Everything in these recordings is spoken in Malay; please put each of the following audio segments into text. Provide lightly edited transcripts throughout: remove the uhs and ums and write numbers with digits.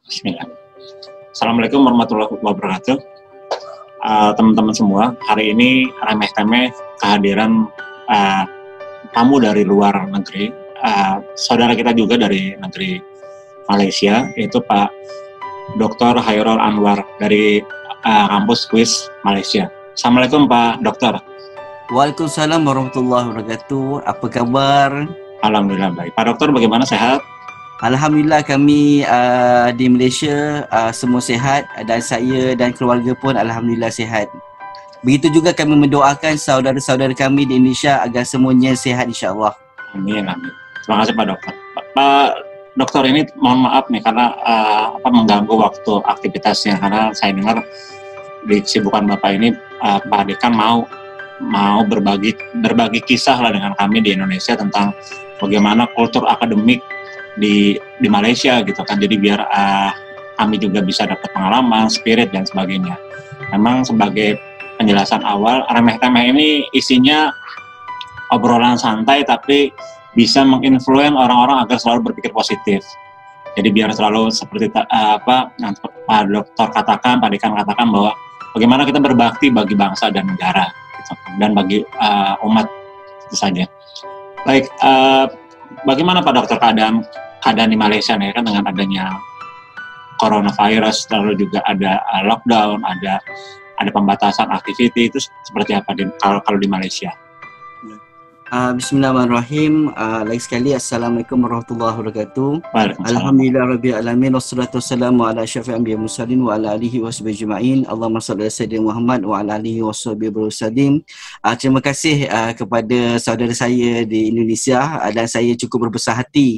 Bismillah. Assalamualaikum warahmatullahi wabarakatuh. Teman-teman semua, hari ini remeh-temeh kehadiran tamu dari luar negeri, saudara kita juga dari negeri Malaysia, yaitu Pak Dr. Khairul Anwar dari kampus Swiss Malaysia. Assalamualaikum Pak Dokter. Waalaikumsalam warahmatullahi wabarakatuh. Apa kabar? Alhamdulillah baik. Pak Dokter bagaimana, sehat? Alhamdulillah kami di Malaysia semua sihat dan saya dan keluarga pun alhamdulillah sihat. Begitu juga kami mendoakan saudara-saudara kami di Indonesia agar semuanya sihat insya-Allah. Amin amin. Terima kasih Pak Dokter. Pak Dokter, ini mohon maaf nih karena mengganggu waktu aktivitasnya, karena saya dengar di kesibukan Bapak ini Pak Dekan mau berbagi kisah lah dengan kami di Indonesia tentang bagaimana kultur akademik di Malaysia gitu kan. Jadi biar kami juga bisa dapat pengalaman, spirit dan sebagainya. Memang sebagai penjelasan awal, remeh-temeh ini isinya obrolan santai tapi bisa menginfluen orang-orang agar selalu berpikir positif. Jadi biar selalu seperti Pak Dokter katakan, Pak Dekan katakan bahwa bagaimana kita berbakti bagi bangsa dan negara gitu, dan bagi umat itu saja. Baik, bagaimana Pak Dokter keadaan di Malaysia nih, kan dengan adanya coronavirus, lalu juga ada lockdown, ada pembatasan aktiviti, itu seperti apa kalau di Malaysia? Bismillahirrahmanirrahim. Lagi sekali Assalamualaikum warahmatullahi wabarakatuh. Alhamdulillah rabbil alamin, wassalatu wassalamu ala asyrafil anbiya'i mursalin wa ala alihi washabihi ajma'in. Allahumma shalli ala sayyidina Muhammad wa ala alihi washabihi wasallim. Terima kasih kepada saudara saya di Indonesia, dan saya cukup berbesar hati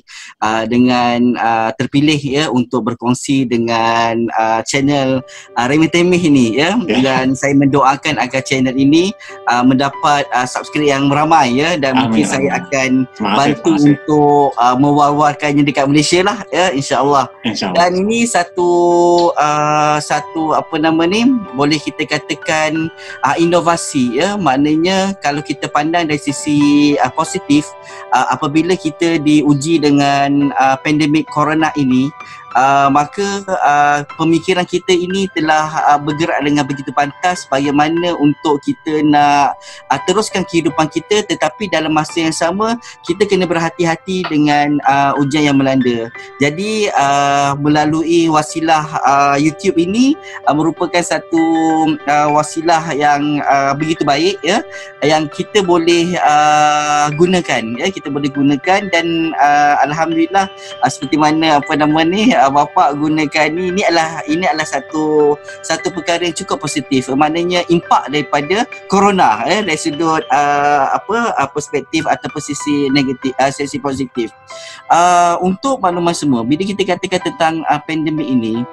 dengan terpilih ya untuk berkongsi dengan channel Remeh-Temeh ini ya. Dan saya mendoakan agar channel ini mendapat subscribe yang ramai ya, dan mungkin saya akan bantu untuk mewar-warkannya dekat Malaysia lah ya, insya-Allah. Dan ini satu apa nama ni, boleh kita katakan inovasi ya. Maknanya kalau kita pandang dari sisi positif, apabila kita diuji dengan pandemik corona ini, maka pemikiran kita ini telah bergerak dengan begitu pantas bagaimana untuk kita nak teruskan kehidupan kita, tetapi dalam masa yang sama kita kena berhati-hati dengan ujian yang melanda. Jadi melalui wasilah YouTube ini merupakan satu wasilah yang begitu baik ya, yang kita boleh gunakan ya, kita boleh gunakan. Dan alhamdulillah seperti mana apa nama ni bapa gunakan ini adalah satu perkara yang cukup positif. Maknanya impak daripada corona dari sudut perspektif atau sisi negatif, sisi positif. Untuk makluman semua, bila kita katakan tentang pandemik ini,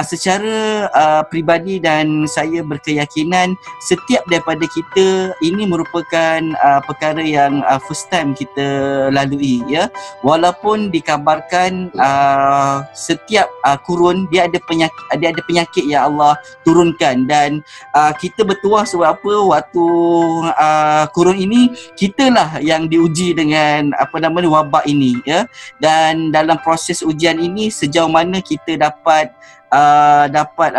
secara peribadi dan saya berkeyakinan setiap daripada kita ini merupakan perkara yang first time kita lalui ya. Walaupun dikabarkan setiap kurun dia ada penyakit yang Allah turunkan, dan kita bertuah sebab apa, waktu kurun ini kitalah yang diuji dengan wabak ini ya. Dan dalam proses ujian ini sejauh mana kita dapat dapat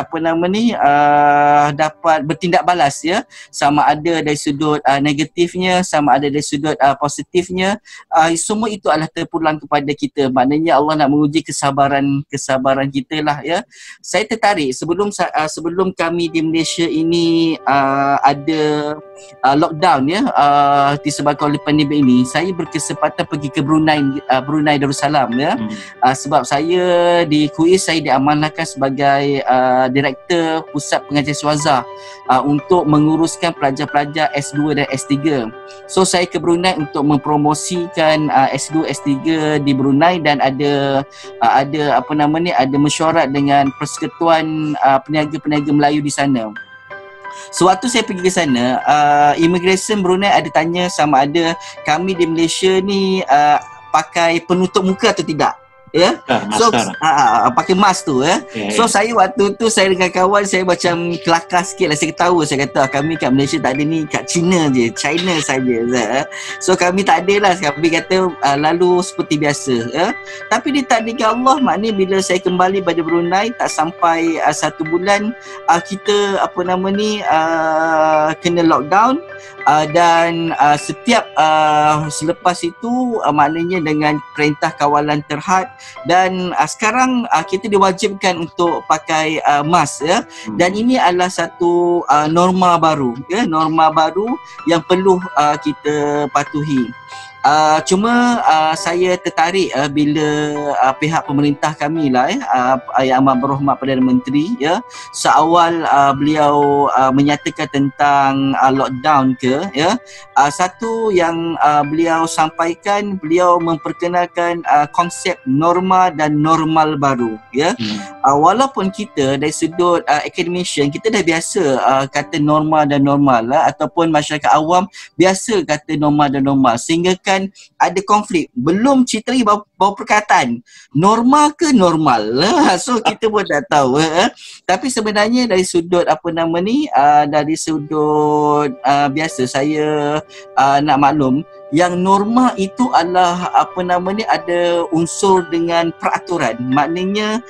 bertindak balas ya, sama ada dari sudut negatifnya, sama ada dari sudut positifnya, semua itu adalah terpulang kepada kita. Maknanya Allah nak menguji kesabaran kita lah ya. Saya tertarik sebelum kami di Malaysia ini ada lockdown ya, disebabkan oleh pandemik ini, saya berkesempatan pergi ke Brunei Darussalam ya. Sebab saya di Kuwait, saya diamanahkan sebagai Direktur Pusat Pengajian Swaza untuk menguruskan pelajar-pelajar S2 dan S3. So saya ke Brunei untuk mempromosikan S2 S3 di Brunei, dan ada mesyuarat dengan Persekutuan Peniaga-Peniaga Melayu di sana. Sewaktu saya pergi ke sana, immigration Brunei ada tanya sama ada kami di Malaysia ni pakai penutup muka atau tidak ya. So pakai mask tu ya. So saya waktu tu saya dengan kawan saya macam kelakar sikit lah, saya ketawa, saya kata kami kat Malaysia tak ada ni, kat China je, China saja. So kami tak ada lah, kami kata lalu seperti biasa ya. Tapi ditakdirkan Allah, maknanya bila saya kembali pada Brunei tak sampai 1 bulan kita kena lockdown. Dan setiap selepas itu maknanya dengan perintah kawalan terhad, dan sekarang kita diwajibkan untuk pakai mask ya. Dan ini adalah satu norma baru ya, norma baru yang perlu kita patuhi. Cuma saya tertarik bila pihak pemerintah kami lah Yang Amat Berhormat Perdana Menteri ya, seawal beliau menyatakan tentang lockdown ke ya, satu yang beliau sampaikan, beliau memperkenalkan konsep norma dan normal baru ya. Walaupun kita dari sudut academician kita dah biasa kata norma dan normal lah, ataupun masyarakat awam biasa kata norma dan normal, sehingga kan ada konflik. Belum cerita lagi bawa perkataan norma ke normal lah. So kita pun tak tahu tapi sebenarnya dari sudut dari sudut biasa saya nak maklum yang norma itu adalah ada unsur dengan peraturan. Maknanya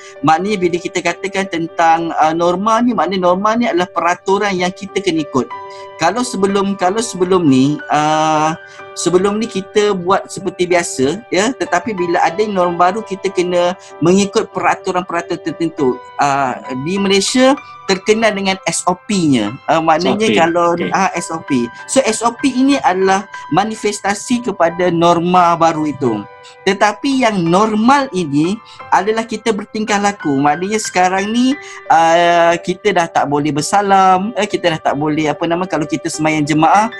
bila kita katakan tentang norma ni, maknanya norma ni adalah peraturan yang kita kena ikut. Kalau sebelum ni sebelum ni kita buat seperti biasa ya, tetapi bila ada norma baru kita kena mengikut peraturan-peraturan tertentu. Di Malaysia terkenal dengan SOP-nya. Maknanya SOP. Kalau SOP. So SOP ini adalah manifestasi kepada norma baru itu. Tetapi yang normal ini adalah kita bertingkah laku. Maknanya sekarang ni kita dah tak boleh bersalam, kita dah tak boleh kalau kita sembahyang jemaah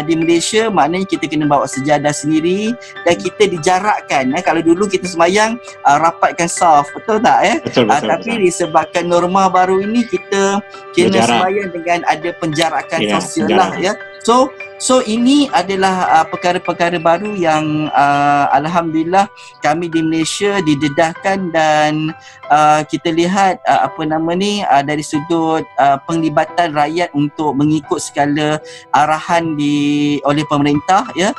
di Malaysia, maknanya kita kena bawa sejadah sendiri dan kita dijarakkan. Kalau dulu kita sembahyang rapatkan saf, betul tak betul, tapi disebabkan norma baru ini kita kena sembahyang dengan ada penjarakan sosial lah ya. So ini adalah perkara-perkara baru yang alhamdulillah kami di Malaysia didedahkan, dan kita lihat dari sudut penglibatan rakyat untuk mengikut segala arahan oleh pemerintah ya,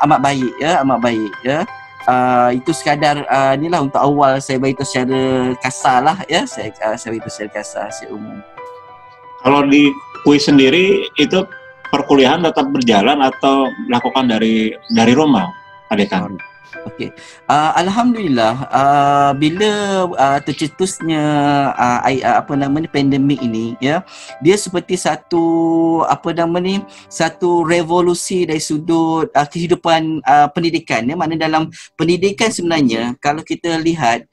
amat baik ya. Itu sekadar inilah untuk awal saya beritahu secara kasar lah ya, saya beritahu secara kasar, secara umum. Kalau di UI sendiri itu perkuliahan tetap berjalan atau melakukan dari rumah, Adekan? Okey. Alhamdulillah bila tercetusnya pandemik ini ya, dia seperti satu satu revolusi dari sudut kehidupan pendidikan ya. Maknanya dalam pendidikan sebenarnya kalau kita lihat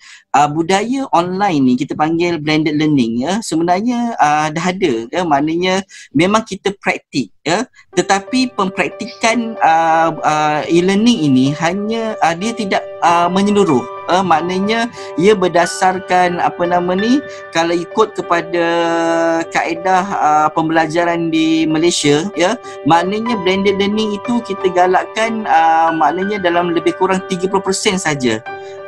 budaya online ni kita panggil blended learning ya, sebenarnya dah ada ya. Maknanya memang kita praktik ya, tetapi pempraktikan e-learning ini hanya dia tidak menyeluruh. Maknanya ia berdasarkan kalau ikut kepada kaedah pembelajaran di Malaysia ya, maknanya blended learning itu kita galakkan maknanya dalam lebih kurang 30% saja.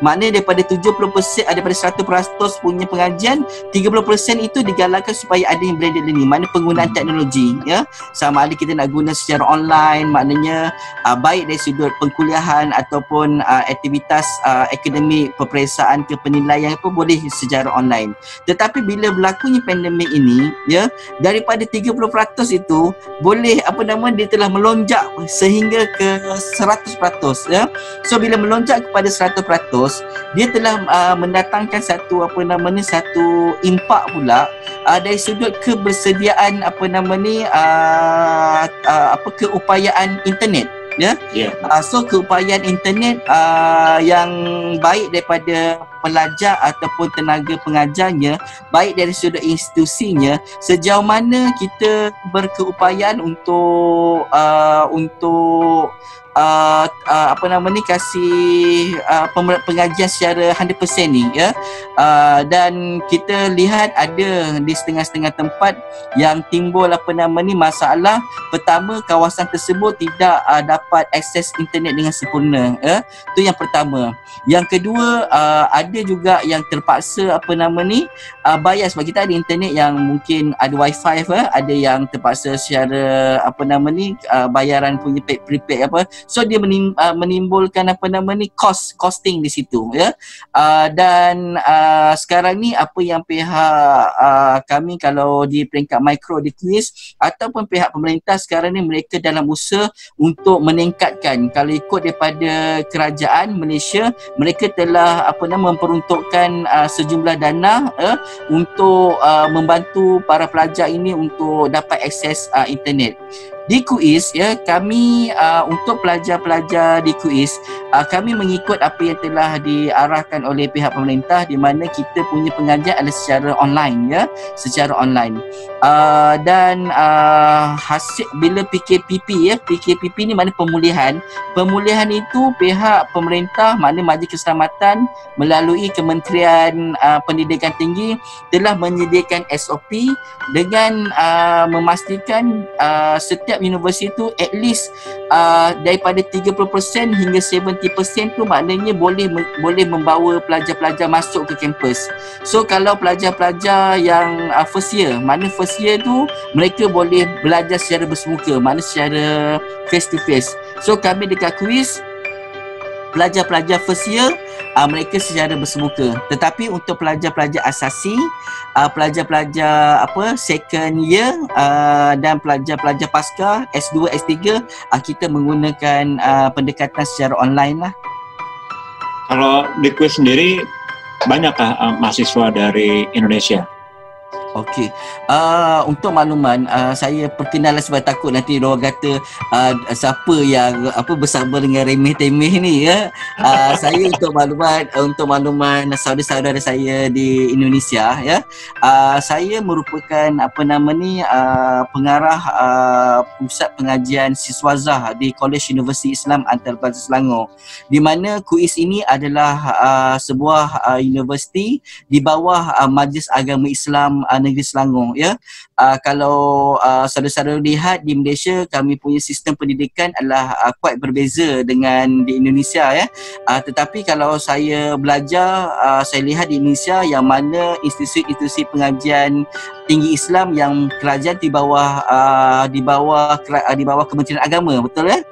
Maknanya daripada 70%, daripada 100% punya pengajian, 30% itu digalakkan supaya ada yang blended learning, maknanya penggunaan teknologi ya. Sama ada kita nak guna secara online, maknanya baik dari sudut pengkuliahan ataupun aktivitas akademik, peperiksaan ke penilaian apa boleh secara online. Tetapi bila berlakunya pandemik ini ya, daripada 30% itu boleh dia telah melonjak sehingga ke 100% ya. So bila melonjak kepada 100%, dia telah mendatangkan satu satu impak pula dari sudut kebersediaan keupayaan internet ya. So keupayaan internet yang baik daripada pelajar ataupun tenaga pengajarnya, baik dari sudut institusinya, sejauh mana kita berkeupayaan untuk kasih pengajian secara 100% ni ya. Dan kita lihat ada di setengah-setengah tempat yang timbul masalah. Pertama, kawasan tersebut tidak dapat akses internet dengan sempurna ya. Itu yang pertama. Yang kedua, ada juga yang terpaksa bayar sebab kita ada internet yang mungkin ada wifi ada yang terpaksa secara bayaran punya prepaid so dia menimbulkan costing di situ ya. Dan sekarang ni apa yang pihak kami kalau di peringkat mikro di KUIS ataupun pihak pemerintah sekarang ni mereka dalam usaha untuk meningkatkan. Kalau ikut daripada kerajaan Malaysia, mereka telah memperuntukkan sejumlah dana untuk membantu para pelajar ini untuk dapat akses internet. Di KUIS ya, kami untuk pelajar-pelajar di KUIS kami mengikut apa yang telah diarahkan oleh pihak pemerintah di mana kita punya pengajian adalah secara online ya, secara online. Dan hasil bila PKPP ya, PKPP ni makna pemulihan. Pemulihan itu pihak pemerintah makna Majlis Keselamatan melalui Kementerian Pendidikan Tinggi telah menyediakan SOP dengan memastikan setiap universiti itu at least daripada 30% hingga 70% tu maknanya boleh membawa pelajar-pelajar masuk ke kampus. So kalau pelajar-pelajar yang first year, makna first year tu mereka boleh belajar secara bersemuka, makna secara face to face. So kami dekat KUIS, pelajar-pelajar first year mereka secara bersemuka. Tetapi untuk pelajar-pelajar asasi, pelajar-pelajar second year dan pelajar-pelajar pasca S2, S3 kita menggunakan pendekatan secara online lah. Kalau di KUIS sendiri banyakkah mahasiswa dari Indonesia? Okey. Untuk makluman, saya perkenalan sebab takut nanti diorang kata siapa yang bersama dengan remeh-temeh ni ya. Saya untuk makluman saudara-saudara saya di Indonesia ya. Saya merupakan pengarah pusat pengajian Siswazah di College Universiti Islam Antarabangsa Selangor. Di mana KUIS ini adalah sebuah universiti di bawah Majlis Agama Islam Negeri Selangor ya. Kalau saudara-saudara lihat di Malaysia, kami punya sistem pendidikan adalah quite berbeza dengan di Indonesia ya. Tetapi kalau saya belajar, saya lihat di Indonesia yang mana institusi-institusi pengajian tinggi Islam yang kerajaan di bawah Kementerian Agama, betul ya?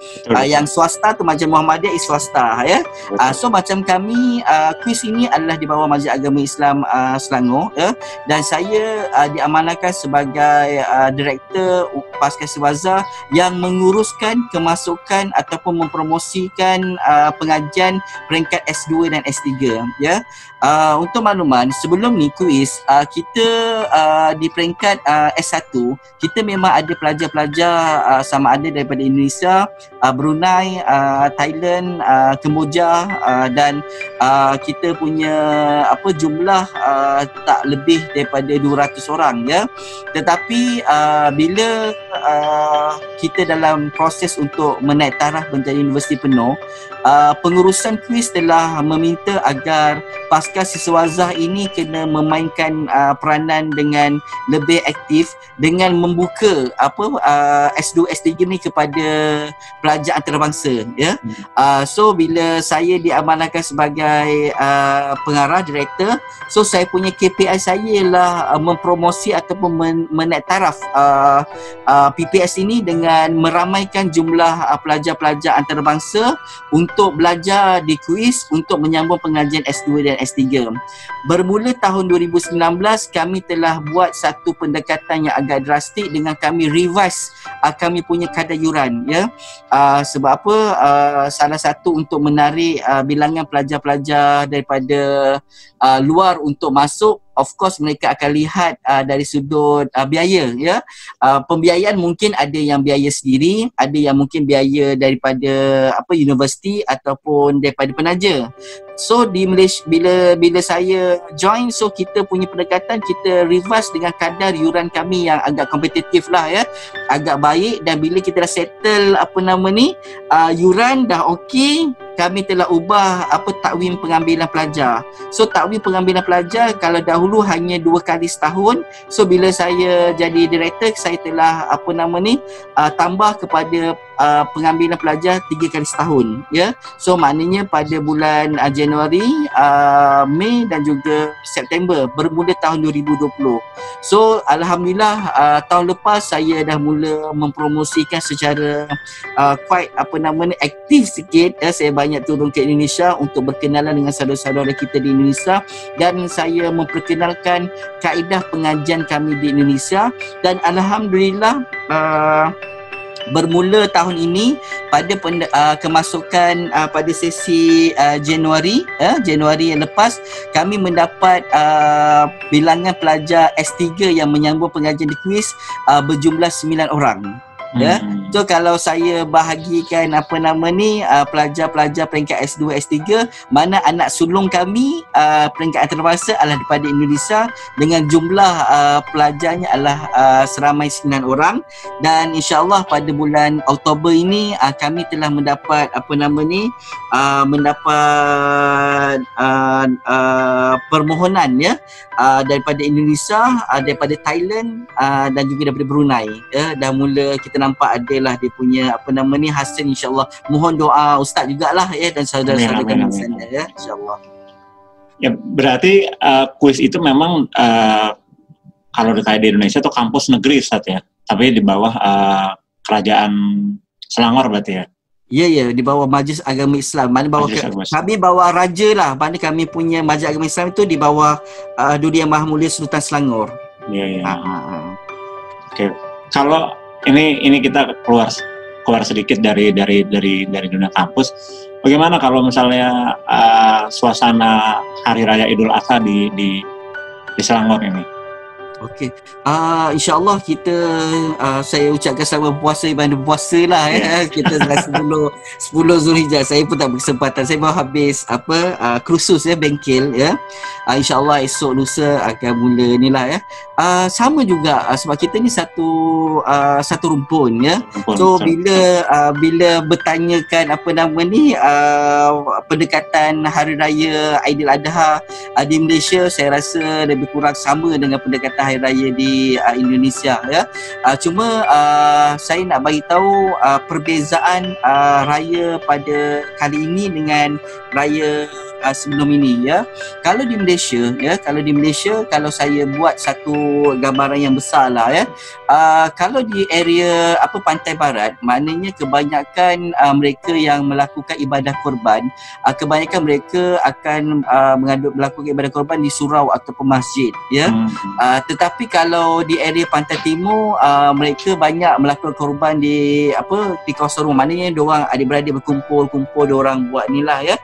Yang swasta tu macam Muhammadiyah is swasta ya. So macam kami KUIS ini adalah di bawah Majlis Agama Islam Selangor ya. Dan saya diamanahkan sebagai Direktur Pasca Siswazah yang menguruskan kemasukan ataupun mempromosikan pengajian peringkat S2 dan S3 ya. Untuk makluman, sebelum ni KUIS kita di peringkat S1 kita memang ada pelajar-pelajar sama ada daripada Indonesia, Brunei, Thailand, Kemboja dan kita punya jumlah tak lebih daripada 200 orang ya. Tetapi bila kita dalam proses untuk menaik taraf menjadi universiti penuh, pengurusan KUIS telah meminta agar Pasca Siswazah ini kena memainkan peranan dengan lebih aktif dengan membuka S2 S3 ni kepada pelajar antarabangsa ya. So bila saya diamanahkan sebagai pengarah direktor, so saya punya KPI saya ialah mempromosi ataupun menaik taraf PPS ini dengan meramaikan jumlah pelajar-pelajar antarabangsa untuk belajar di KUIS untuk menyambung pengajian S2 dan S3. Bermula tahun 2019 kami telah buat satu pendekatan yang agak drastik dengan kami revise kami punya kadar yuran ya. Sebab apa? Salah satu untuk menarik bilangan pelajar-pelajar daripada luar untuk masuk. of course mereka akan lihat dari sudut biaya, ya. Pembiayaan mungkin ada yang biaya sendiri, ada yang mungkin biaya daripada universiti ataupun daripada penaja. So di Malaysia, bila saya join, so kita punya pendekatan, kita reverse dengan kadar yuran kami yang agak kompetitif lah, ya, agak baik. Dan bila kita dah settle yuran dah okey, kami telah ubah takwim pengambilan pelajar. So takwim pengambilan pelajar kalau dahulu hanya 2 kali setahun, so bila saya jadi director, saya telah tambah kepada pengambilan pelajar 3 kali setahun, ya. So maknanya pada bulan Januari, Mei dan juga September bermula tahun 2020. So alhamdulillah, tahun lepas saya dah mula mempromosikan secara quite aktif sikit, ya. Saya banyak turun ke Indonesia untuk berkenalan dengan saudara-saudara kita di Indonesia, dan saya memperkenalkan kaedah pengajian kami di Indonesia. Dan alhamdulillah, bermula tahun ini pada kemasukan pada sesi Januari yang lepas, kami mendapat bilangan pelajar S3 yang menyambung pengajian di kuis berjumlah 9 orang. Ya, so kalau saya bahagikan pelajar-pelajar peringkat S2, S3, mana anak sulung kami peringkat antarabangsa adalah daripada Indonesia, dengan jumlah pelajarnya adalah seramai 9 orang. Dan insya-Allah pada bulan Oktober ini kami telah mendapat permohonan, ya, daripada Indonesia, daripada Thailand, dan juga daripada Brunei, ya. Dah mula kita nampak adalah dia punya hasil, insya-Allah. Mohon doa ustaz jugalah, ya, dan saudara-saudara kami di sana, ya, insya-Allah. Ya, berarti kuis itu memang kalau di Indonesia itu kampus negeri, Ustaz, ya. Tapi di bawah kerajaan Selangor berarti, ya. Ya, di bawah Majlis Agama Islam. Mana bawah kami bawah raja lah. Mana kami punya Majlis Agama Islam itu di bawah Duli Yang Maha Mulia Sultan Selangor. Ya. Oke. Kalau ini kita keluar sedikit dari dunia kampus. Bagaimana kalau misalnya suasana Hari Raya Idul Adha di Selangor ini? Okey. InsyaAllah kita saya ucapkan selamat berpuasa ibadah berpuasa lah, ya. Kita 10 Zulhijjah. Saya pun tak berkesempatan. Saya baru habis kursus, ya, bengkel, ya. InsyaAllah esok lusa akan mula ni lah, ya. Sama juga sebab kita ni satu rumpun, ya. So bila bertanyakan pendekatan Hari Raya Aidiladha di Malaysia, saya rasa lebih kurang sama dengan pendekatan Hari Raya di Indonesia, ya. Cuma saya nak bagi tahu perbezaan raya pada kali ini dengan raya sebelum ini, ya. Kalau di Malaysia, kalau saya buat satu gambaran yang besar lah, ya. Kalau di area pantai barat, maknanya kebanyakan mereka yang melakukan ibadah korban, kebanyakan mereka akan melakukan ibadah korban di surau ataupun masjid, ya. Tetapi kalau di area pantai timur, mereka banyak melakukan korban di kawasan rumah. Maknanya diorang adik-beradik berkumpul, diorang buat ni lah, ya.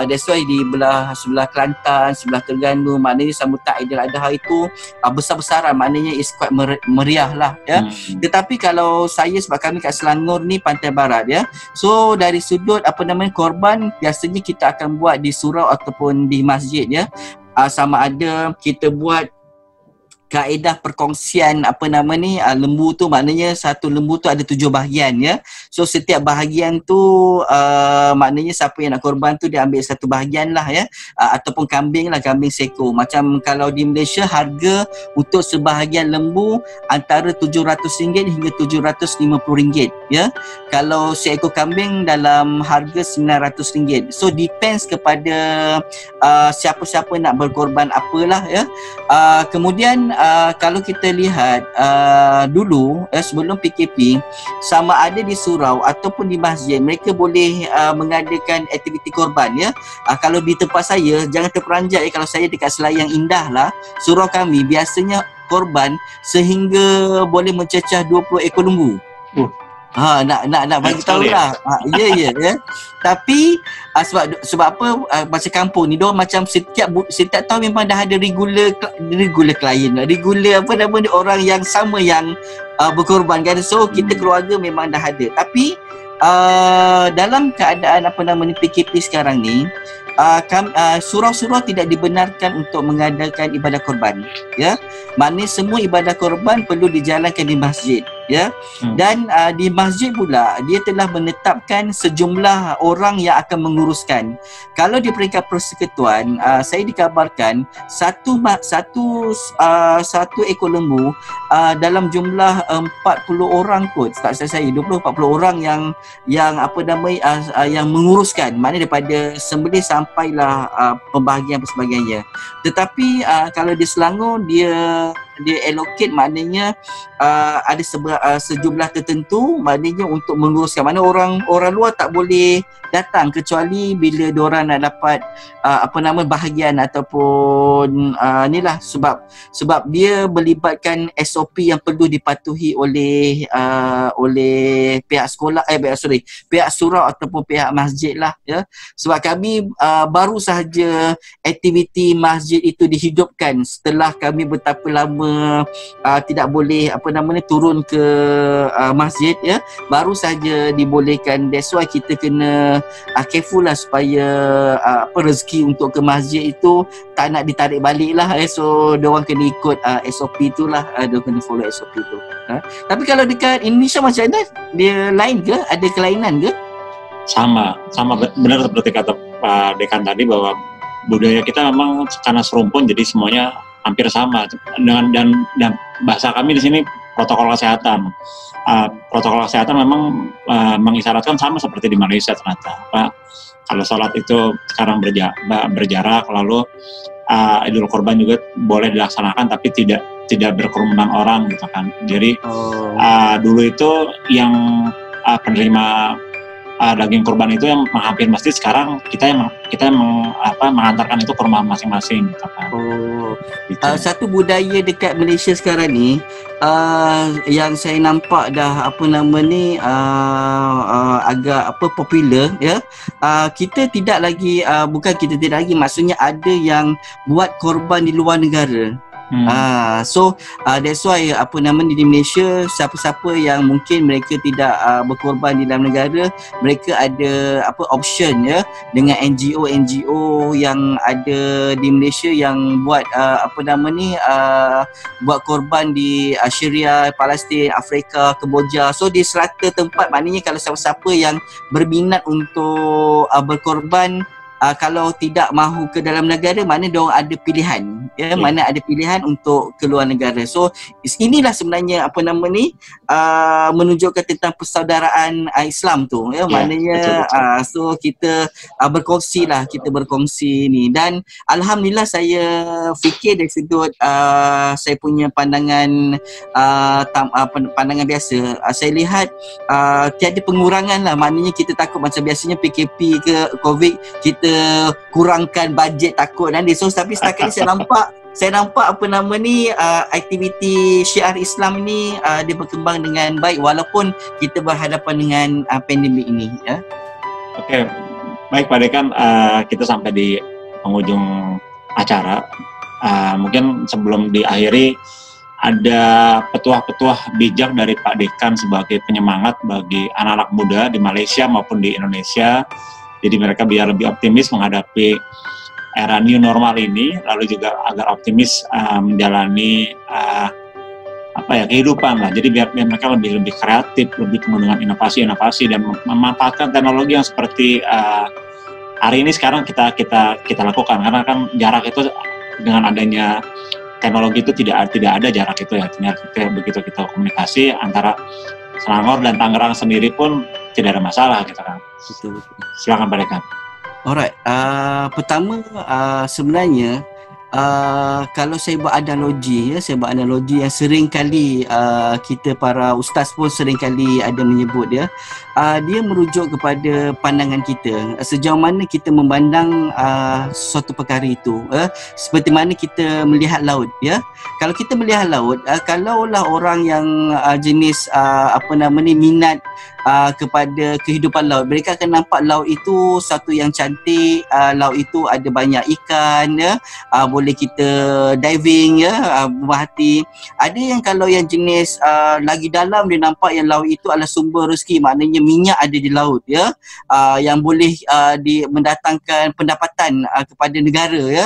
That's why di sebelah Kelantan, sebelah Terengganu, maknanya sambutan Aidil Adha itu besar-besaran, maknanya is quite meriah lah, ya. Tetapi kalau saya, sebab kami kat Selangor ni pantai barat, ya. So dari sudut korban, biasanya kita akan buat di surau ataupun di masjid, ya. Sama ada kita buat kaedah perkongsian lembu tu, maknanya satu lembu tu ada 7 bahagian, ya. So setiap bahagian tu maknanya siapa yang nak korban tu dia ambil satu bahagian lah, ya. Ataupun kambing seekor. Macam kalau di Malaysia harga untuk sebahagian lembu antara RM700 hingga RM750, ya. Kalau seekor kambing dalam harga RM900. So depends kepada siapa-siapa nak berkorban apalah, ya. Kemudian kalau kita lihat dulu, sebelum PKP, sama ada di surau ataupun di masjid, mereka boleh mengadakan aktiviti korban, ya. Kalau di tempat saya, jangan terperanjat, ya. Kalau saya dekat Selayang Indah lah, surau kami biasanya korban sehingga boleh mencecah 20 ekor lembu. Nak bagi tahu lah. Ya. Tapi sebab apa, macam kampung ni diorang macam setiap tahun memang dah ada regular klien lah. Regular apa nama ni, orang yang sama yang berkorban kan. So kita keluarga memang dah ada. Tapi dalam keadaan apa nama ni PKP sekarang ni, surau-surau tidak dibenarkan untuk mengadakan ibadah korban, ya. Maknanya semua ibadah korban perlu dijalankan di masjid, ya. Dan di masjid pula dia telah menetapkan sejumlah orang yang akan menguruskan. Kalau di peringkat persekutuan, saya dikabarkan satu ekor lembu dalam jumlah 40 orang kot, tak salah saya 20-40 orang yang apa nama yang menguruskan, maknanya daripada sembelih sampailah pembahagian dan sebagainya. Tetapi kalau di Selangor dia allocate, maknanya ada sejumlah tertentu, maknanya untuk menguruskan, mana orang luar tak boleh datang kecuali bila diorang nak dapat apa nama bahagian ataupun inilah, sebab dia melibatkan SOP yang perlu dipatuhi oleh pihak sekolah pihak surau ataupun pihak masjid lah, ya. Sebab kami baru sahaja aktiviti masjid itu dihidupkan setelah kami betapa lama tidak boleh apa nama ni turun ke masjid, ya. Baru saja dibolehkan. That's why kita kena careful lah supaya rezeki untuk ke masjid itu tak nak ditarik balik lah, so diorang kena ikut SOP tu lah, diorang kena follow SOP tu. Tapi kalau dekat Indonesia macam mana? Dia lain ke? Ada kelainan ke? Sama benar seperti kata Pak Dekan tadi, bahwa budaya kita memang karena serumpun, jadi semuanya hampir sama dan bahasa kami di sini protokol kesehatan. Protokol kesehatan memang mengisyaratkan sama seperti di Malaysia ternyata. Kalau sholat itu sekarang berjarak, lalu Idul Kurban juga boleh dilaksanakan tapi tidak berkerumunan orang gitu kan. Jadi dulu itu yang penerima daging kurban itu yang menghampiri masjid, sekarang kita yang mengantarkan itu ke rumah masing-masing gitu kan. Gitu. Satu budaya dekat Malaysia sekarang ni yang saya nampak dah apa nama ni agak popular, ya. Kita tidak lagi maksudnya ada yang buat korban di luar negara. So that's why apa nama ni, di Malaysia siapa-siapa yang mungkin mereka tidak berkorban di dalam negara, mereka ada option, ya, dengan NGO yang ada di Malaysia yang buat apa nama ni buat korban di Syria, Palestin, Afrika, Kemboja. So di serata tempat, maknanya kalau siapa-siapa yang berminat untuk berkorban, kalau tidak mahu ke dalam negara, mana diorang ada pilihan, ya, mana ada pilihan untuk keluar negara. So inilah sebenarnya apa nama ni menunjukkan tentang persaudaraan Islam tu, ya, maknanya betul. So kita berkongsi ni, dan alhamdulillah saya fikir dari sudut saya punya pandangan pandangan biasa, saya lihat tiada pengurangan lah. Maknanya kita takut macam biasanya PKP ke COVID, kita kurangkan bajet, takut nanti. So tapi setakat ni saya nampak apa nama ni aktiviti syiar Islam ni dia berkembang dengan baik walaupun kita berhadapan dengan pandemik ini, ya. Okey, baik Pak Dekan, kita sampai di penghujung acara. Mungkin sebelum diakhiri ada petuah-petuah bijak dari Pak Dekan sebagai penyemangat bagi anak-anak muda di Malaysia maupun di Indonesia. Jadi mereka biar lebih optimis menghadapi era new normal ini, lalu juga agar optimis menjalani kehidupan lah. Jadi biar mereka lebih kreatif, lebih penuh dengan inovasi dan memanfaatkan teknologi yang seperti hari ini sekarang kita lakukan, karena kan jarak itu dengan adanya teknologi itu tidak ada jarak itu, ya. Ternyata begitu kita komunikasi antara Selangor dan Tangerang sendiri pun tidak ada masalah gitu kan. Betul. Silakan Pak Dekan. Alright, pertama sebenarnya Kalau saya buat analogi, saya buat analogi yang sering kali kita para ustaz pun sering kali ada menyebut dia. Dia merujuk kepada pandangan kita, sejauh mana kita memandang suatu perkara itu. Seperti mana kita melihat laut, ya. Kalau kita melihat laut, kalaulah orang yang jenis minat kepada kehidupan laut, mereka akan nampak laut itu satu yang cantik, laut itu ada banyak ikan, ya. Boleh kita diving, ya, berhati. Ada yang kalau yang jenis lagi dalam, dia nampak yang laut itu adalah sumber rezeki, maknanya minyak ada di laut, ya, yang boleh mendatangkan pendapatan kepada negara, ya.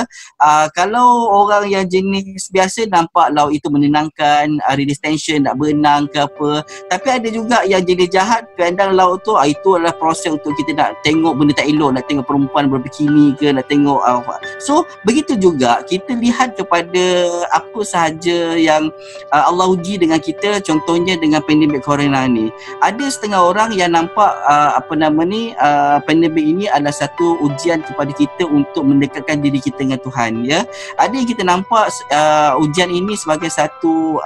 Kalau orang yang jenis biasa nampak laut itu menenangkan, release tension, nak berenang ke apa. Tapi ada juga yang jenis jahat, keadaan laut tu itu adalah proses untuk kita nak tengok benda tak elok, nak tengok perempuan berbikini ke, nak tengok so begitu juga kita lihat kepada apa sahaja yang Allah uji dengan kita. Contohnya dengan pandemik corona ni, ada setengah orang yang nampak pandemik ini adalah satu ujian kepada kita untuk mendekatkan diri kita dengan Tuhan, ya. Ada yang kita nampak ujian ini sebagai satu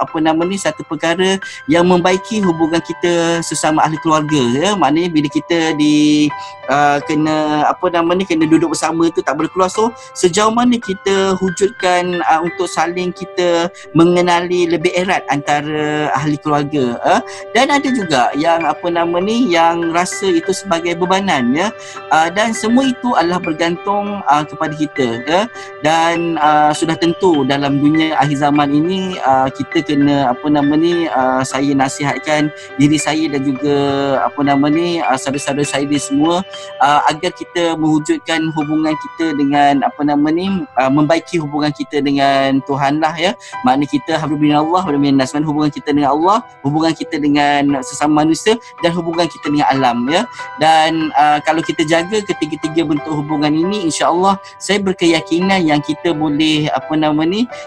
satu perkara yang membaiki hubungan kita sesama ahli keluarga, ya. Maknanya bila kita kena duduk bersama tu tak boleh keluar, so sejauh mana kita wujudkan untuk saling kita mengenali lebih erat antara ahli keluarga. Dan ada juga yang yang rasa itu sebagai bebanan, ya. Dan semua itu adalah bergantung kepada kita, ya. Dan sudah tentu dalam dunia akhir zaman ini kita kena saya nasihatkan diri saya dan juga saudara-saudara saya ni semua agar kita mewujudkan hubungan kita dengan membaiki hubungan kita dengan Tuhan lah, ya. Maknanya kita hablumminallah wa minnas, hubungan kita dengan Allah, hubungan kita dengan sesama manusia dan hubungan kita dengan alam, ya. Dan kalau kita jaga ketiga-tiga bentuk hubungan ini, insya-Allah saya berkeyakinan yang kita boleh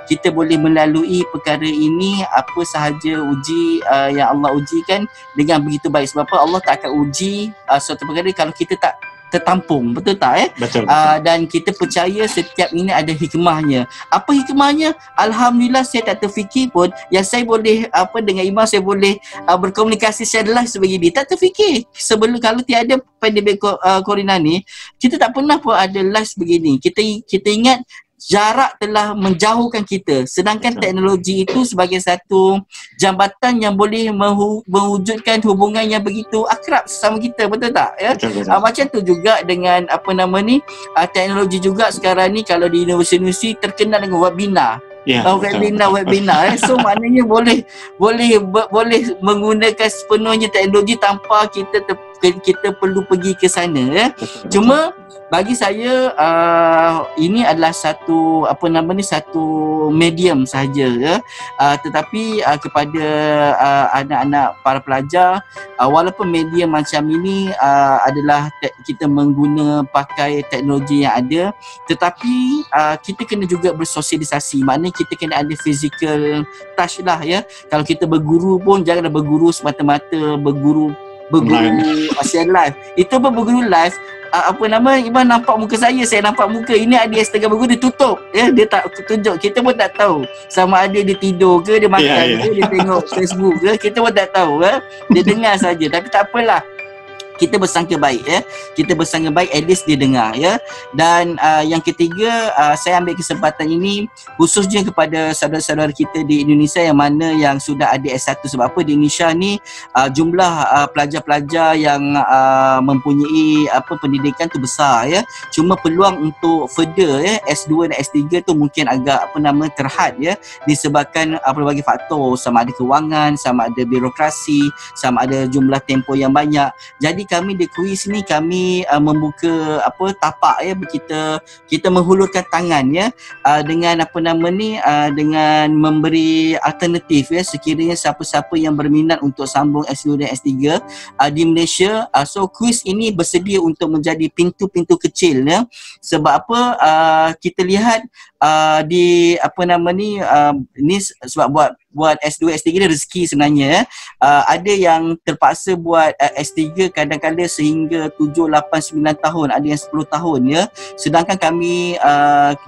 kita boleh melalui perkara ini apa sahaja uji yang Allah ujikan dengan begitu baik. Sebab apa? Allah tak akan uji suatu perkara kalau kita tak tertampung, betul tak? Betul. Dan kita percaya setiap ini ada hikmahnya. Apa hikmahnya? Alhamdulillah saya tak terfikir pun yang saya boleh dengan imam saya boleh berkomunikasi secara live sebegini. Tak terfikir. Sebelum kalau tiada pandemik corona ni, kita tak pernah pun ada live sebegini. Kita ingat jarak telah menjauhkan kita, sedangkan teknologi itu sebagai satu jambatan yang boleh mewujudkan hubungan yang begitu akrab sesama kita, betul tak, ya? Macam tu juga dengan teknologi juga sekarang ni. Kalau di universiti terkenal dengan webinar, webinar. So maknanya boleh menggunakan sepenuhnya teknologi tanpa kita perlu pergi ke sana, ya. Cuma bagi saya ini adalah satu satu medium sahaja, ya. Tetapi kepada anak-anak para pelajar, walaupun medium macam ini adalah kita pakai teknologi yang ada, tetapi kita kena juga bersosialisasi. Maknanya kita kena ada physical touch lah, ya. Kalau kita berguru pun janganlah berguru semata-mata berguru secara live. Itu pun berguru live, Iman nampak muka saya nampak muka. Ini ada yang setengah berguru, dia tutup, ya. Dia tak tunjuk. Kita pun tak tahu sama ada dia tidur ke, dia makan ke, dia tengok Facebook ke, kita pun tak tahu, ya. Dia dengar saja. Tapi tak apalah, kita bersangka baik, ya. Kita bersangka baik, at least dia dengar, ya. Dan yang ketiga, saya ambil kesempatan ini khususnya kepada saudara-saudara kita di Indonesia yang mana yang sudah ada S1. Sebab apa? Di Indonesia ni jumlah pelajar-pelajar yang mempunyai pendidikan tu besar, ya. Cuma peluang untuk further, ya, S2 dan S3 tu mungkin agak terhad, ya, disebabkan pelbagai faktor, sama ada kewangan, sama ada birokrasi, sama ada jumlah tempoh yang banyak. Jadi kami di kuis ni kami membuka tapak, ya, kita menghulurkan tangan, ya, dengan dengan memberi alternatif, ya, sekiranya siapa-siapa yang berminat untuk sambung S2 dan S3 di Malaysia. So kuis ini bersedia untuk menjadi pintu-pintu kecil, ya. Sebab apa? Kita lihat di ni sebab buat buat S2, S3 ni rezeki sebenarnya. Ada yang terpaksa buat S3 kadang-kadang sehingga 7, 8, 9 tahun, ada yang 10 tahun ya. Sedangkan kami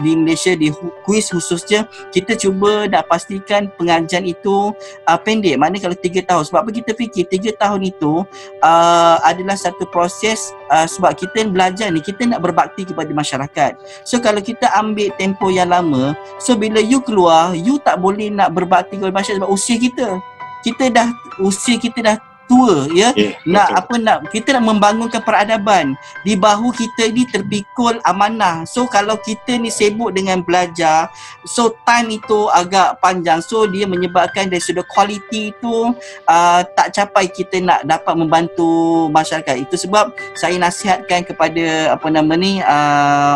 di Malaysia di kuis khususnya kita cuba nak pastikan pengajian itu pendek. Maknanya kalau 3 tahun. Sebab apa kita fikir 3 tahun itu adalah satu proses sebab kita belajar ni, kita nak berbakti kepada masyarakat. So kalau kita ambil tempoh yang lama, so bila you keluar, you tak boleh nak berbakti kepada masyarakat sebab usia kita. Usia kita dah tua ya. Kita nak membangunkan peradaban. Di bahu kita ni terpikul amanah. So kalau kita ni sibuk dengan belajar, so time itu agak panjang. So dia menyebabkan dari sudut quality itu tak capai kita nak dapat membantu masyarakat. Itu sebab saya nasihatkan kepada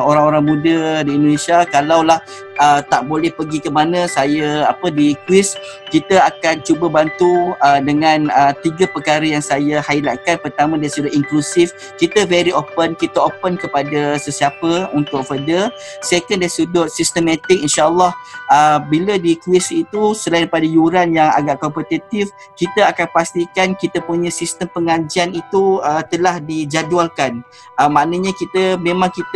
orang-orang muda di Indonesia, kalaulah tak boleh pergi ke mana, saya di kuis kita akan cuba bantu dengan 3 perkara yang saya highlightkan. Pertama, dia sudah inklusif, kita very open, kita open kepada sesiapa untuk further. Second, dari sudut sistematik, insyaAllah bila di kuis itu selain daripada yuran yang agak kompetitif, kita akan pastikan kita punya sistem pengajian itu telah dijadualkan. Maknanya kita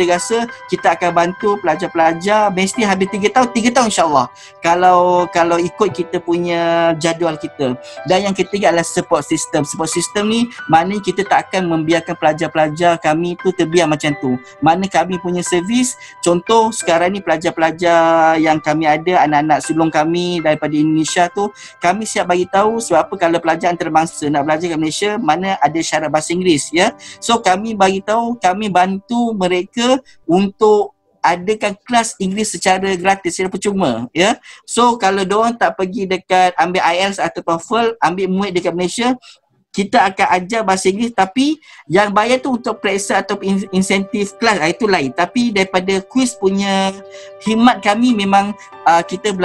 rasa kita akan bantu pelajar-pelajar mesti habis 3 tahun insyaAllah kalau ikut kita punya jadual kita. Dan yang ketiga adalah support system. Support system ni maknanya kita tak akan membiarkan pelajar-pelajar kami tu terbiar macam tu. Mana kami punya servis, contoh sekarang ni pelajar-pelajar yang kami ada, anak-anak sulung kami daripada Indonesia tu, kami siap bagi tahu sebab apa kalau pelajar antarabangsa nak belajar kat Malaysia, mana ada syarat bahasa Inggeris ya. So kami bagi tahu, kami bantu mereka untuk adakan kelas Inggeris secara gratis, secara percuma ya. So kalau diorang tak pergi dekat ambil IELTS atau TOEFL, ambil MUIT dekat Malaysia, kita akan ajar bahasa Inggeris, tapi yang bayar tu untuk periksa atau insentif kelas, itu lain. Tapi daripada kuis punya khidmat kami memang kita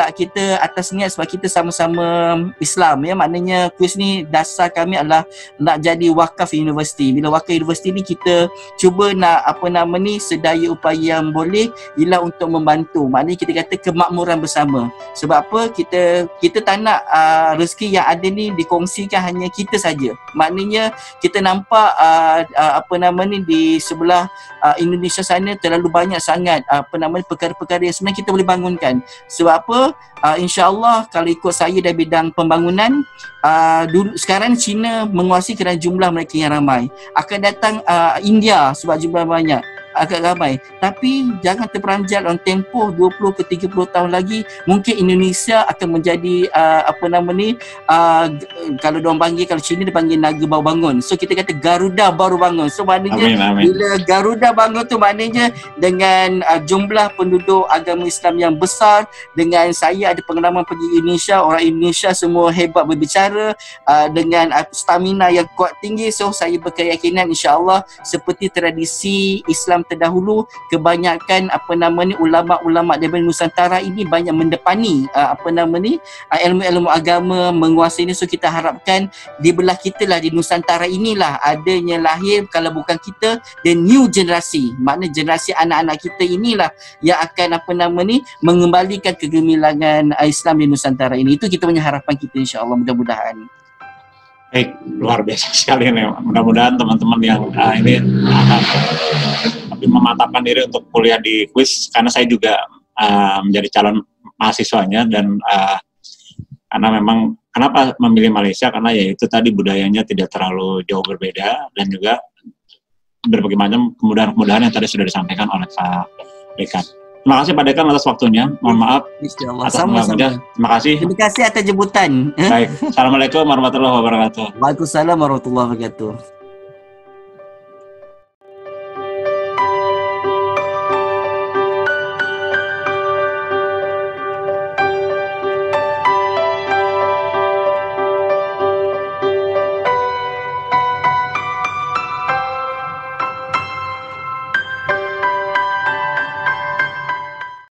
atas niat sebab kita sama-sama Islam ya. Maknanya kuis ni dasar kami adalah nak jadi wakaf universiti. Bila wakaf universiti ni kita cuba nak sedaya upaya yang boleh ialah untuk membantu. Maknanya kita kata kemakmuran bersama. Sebab apa? Kita tak nak rezeki yang ada ni dikongsikan hanya kita saja. Maknanya kita nampak di sebelah Indonesia sana terlalu banyak sangat perkara-perkara yang sebenarnya kita boleh bangunkan. Sebab apa? InsyaAllah kalau ikut saya dari bidang pembangunan, sekarang China menguasai kerana jumlah mereka yang ramai. Akan datang India sebab jumlah banyak, agak ramai. Tapi jangan terperanjat dalam tempoh 20 ke 30 tahun lagi, mungkin Indonesia akan menjadi kalau diorang panggil, kalau China dia panggil naga baru bangun. So kita kata Garuda baru bangun. So maknanya amin. Bila Garuda bangun tu maknanya dengan jumlah penduduk agama Islam yang besar, dengan saya ada pengalaman pergi Indonesia, orang Indonesia semua hebat berbicara, dengan stamina yang kuat tinggi. So saya berkeyakinan insyaAllah seperti tradisi Islam terdahulu, kebanyakan ulama-ulama daripada Nusantara ini banyak mendepani ilmu-ilmu agama, menguasai ini. So kita harapkan di belah kita lah, di Nusantara inilah adanya lahir, kalau bukan kita, the new generasi. Maknanya generasi anak-anak kita inilah yang akan mengembalikan kegemilangan Islam di Nusantara ini. Itu kita punya harapan kita insyaAllah, mudah-mudahan. Baik, luar biasa sekali nih. Mudah-mudahan teman-teman yang ini akan lebih memantapkan diri untuk kuliah di kuis, karena saya juga menjadi calon mahasiswanya. Dan karena memang kenapa memilih Malaysia, karena ya itu tadi budayanya tidak terlalu jauh berbeda, dan juga berbagai macam kemudahan-kemudahan yang tadi sudah disampaikan oleh Pak Dekan. Terima kasih Pak Dekan atas waktunya. Mohon maaf atas penggangguannya. Terima kasih. Terima kasih atas jemputan. Baik. Assalamualaikum warahmatullahi wabarakatuh. Waalaikumsalam warahmatullahi wabarakatuh.